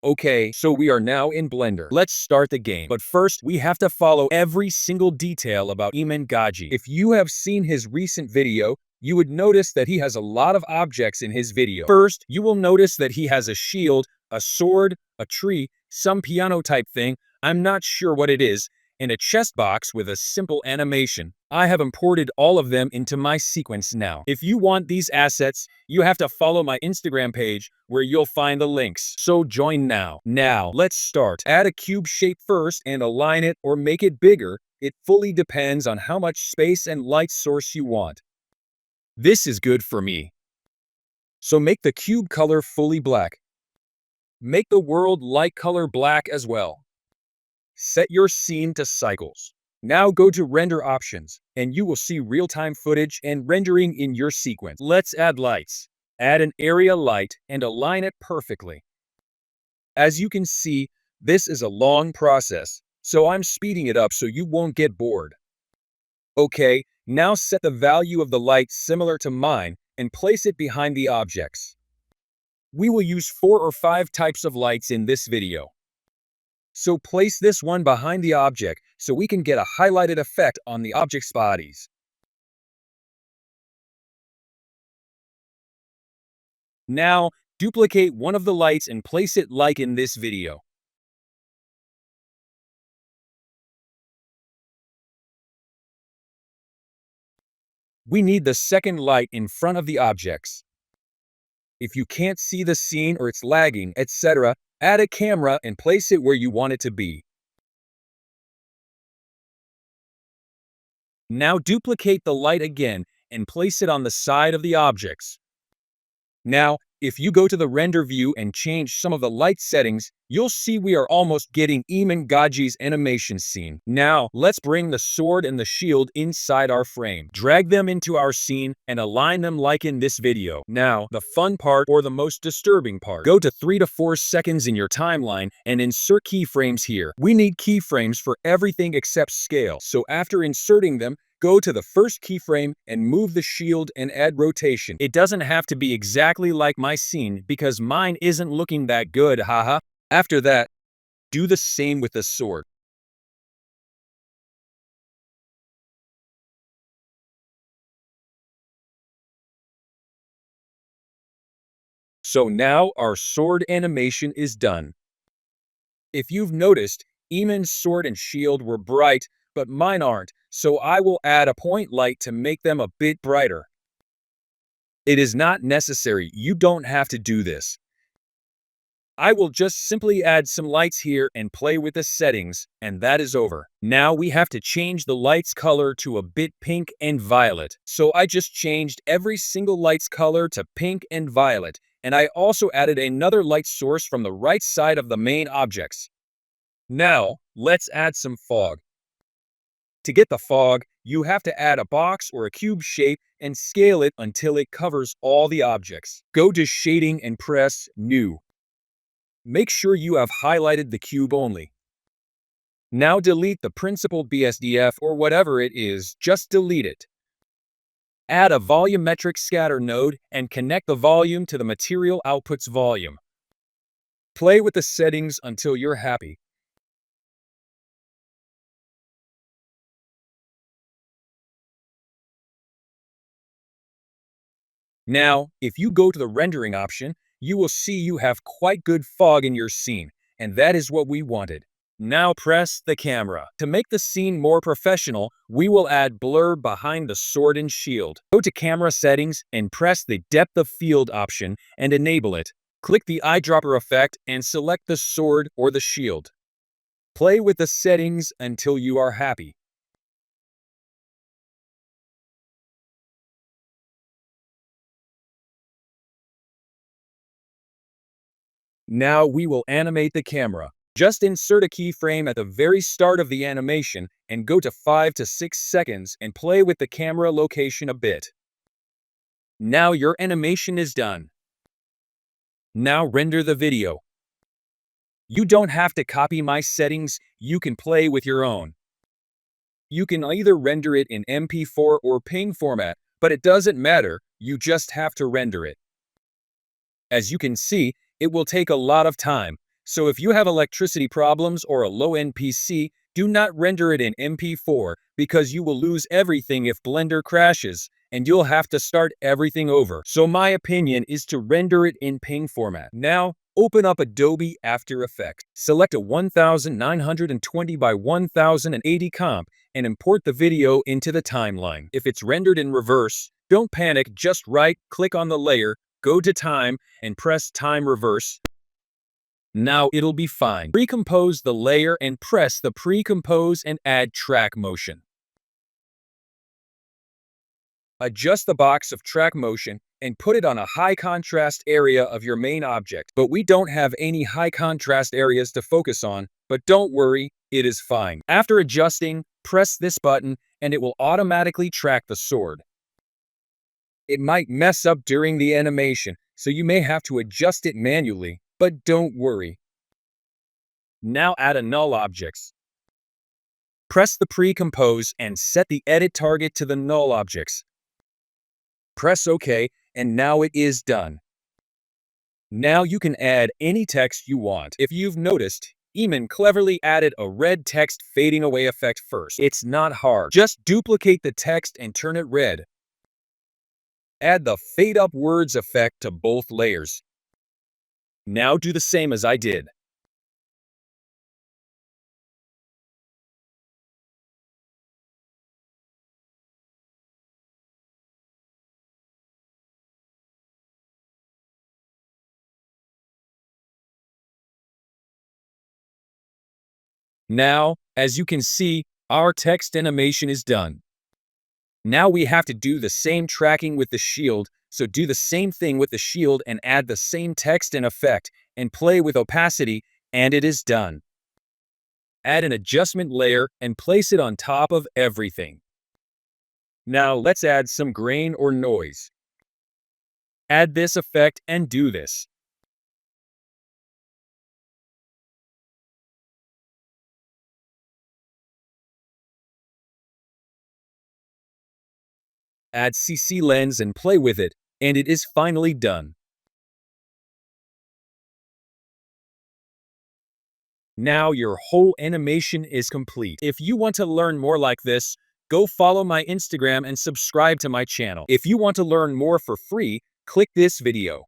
Okay, so we are now in Blender. Let's start the game. But first, we have to follow every single detail about Iman Gadzhi. If you have seen his recent video, you would notice that he has a lot of objects in his video. First, you will notice that he has a shield, a sword, a tree, some piano type thing, I'm not sure what it is, and a chest box with a simple animation. I have imported all of them into my sequence now. If you want these assets, you have to follow my Instagram page where you'll find the links. So join now. Now, let's start. Add a cube shape first and align it or make it bigger. It fully depends on how much space and light source you want. This is good for me. So make the cube color fully black. Make the world light color black as well. Set your scene to cycles. Now go to Render Options, and you will see real-time footage and rendering in your sequence. Let's add lights. Add an area light and align it perfectly. As you can see, this is a long process, so I'm speeding it up so you won't get bored. Okay, now set the value of the light similar to mine and place it behind the objects. We will use 4 or 5 types of lights in this video. So place this one behind the object so we can get a highlighted effect on the object's bodies. Now, duplicate one of the lights and place it like in this video. We need the second light in front of the objects. If you can't see the scene or it's lagging, etc., add a camera and place it where you want it to be. Now duplicate the light again and place it on the side of the objects. Now, if you go to the render view and change some of the light settings, you'll see we are almost getting Iman Gadzhi's animation scene. Now, let's bring the sword and the shield inside our frame. Drag them into our scene and align them like in this video. Now, the fun part or the most disturbing part. Go to 3 to 4 seconds in your timeline and insert keyframes here. We need keyframes for everything except scale. So after inserting them, go to the first keyframe and move the shield and add rotation. It doesn't have to be exactly like my scene because mine isn't looking that good, haha. After that, do the same with the sword. So now our sword animation is done. If you've noticed, Iman's sword and shield were bright, but mine aren't, so I will add a point light to make them a bit brighter. It is not necessary, you don't have to do this. I will just simply add some lights here and play with the settings, and that is over. Now we have to change the light's color to a bit pink and violet. So I just changed every single light's color to pink and violet, and I also added another light source from the right side of the main objects. Now, let's add some fog. To get the fog, you have to add a box or a cube shape and scale it until it covers all the objects. Go to Shading and press New. Make sure you have highlighted the cube only. Now delete the principal BSDF or whatever it is, just delete it. Add a volumetric scatter node and connect the volume to the material output's volume. Play with the settings until you're happy. Now, if you go to the rendering option, you will see you have quite good fog in your scene, and that is what we wanted. Now press the camera. To make the scene more professional, we will add blur behind the sword and shield. Go to camera settings and press the depth of field option and enable it. Click the eyedropper effect and select the sword or the shield. Play with the settings until you are happy. Now we will animate the camera. Just insert a keyframe at the very start of the animation and go to 5 to 6 seconds and play with the camera location a bit. Now your animation is done. Now render the video. You don't have to copy my settings, you can play with your own. You can either render it in MP4 or PNG format, but it doesn't matter, you just have to render it. As you can see, it will take a lot of time, So if you have electricity problems or a low-end PC, do not render it in MP4 because you will lose everything if Blender crashes, and you'll have to start everything over. So my opinion is to render it in PNG format. Now, open up Adobe After Effects. Select a 1920 by 1080 comp and import the video into the timeline. If it's rendered in reverse, don't panic, just right-click on the layer, go to Time, and press Time Reverse. Now it'll be fine. Pre-compose the layer and press the Pre-compose and add track motion. Adjust the box of track motion and put it on a high contrast area of your main object. But we don't have any high contrast areas to focus on, but don't worry, it is fine. After adjusting, press this button and it will automatically track the sword. It might mess up during the animation, so you may have to adjust it manually, but don't worry. Now add a null objects. Press the pre-compose and set the edit target to the null objects. Press OK, and now it is done. Now you can add any text you want. If you've noticed, Iman cleverly added a red text fading away effect first. It's not hard. Just duplicate the text and turn it red. Add the fade up words effect to both layers. Now do the same as I did. Now, as you can see, our text animation is done. Now we have to do the same tracking with the shield, so do the same thing with the shield and add the same text and effect, and play with opacity, and it is done. Add an adjustment layer and place it on top of everything. Now let's add some grain or noise. Add this effect and do this. Add CC lens and play with it, and it is finally done. Now your whole animation is complete. If you want to learn more like this, go follow my Instagram and subscribe to my channel. If you want to learn more for free, click this video.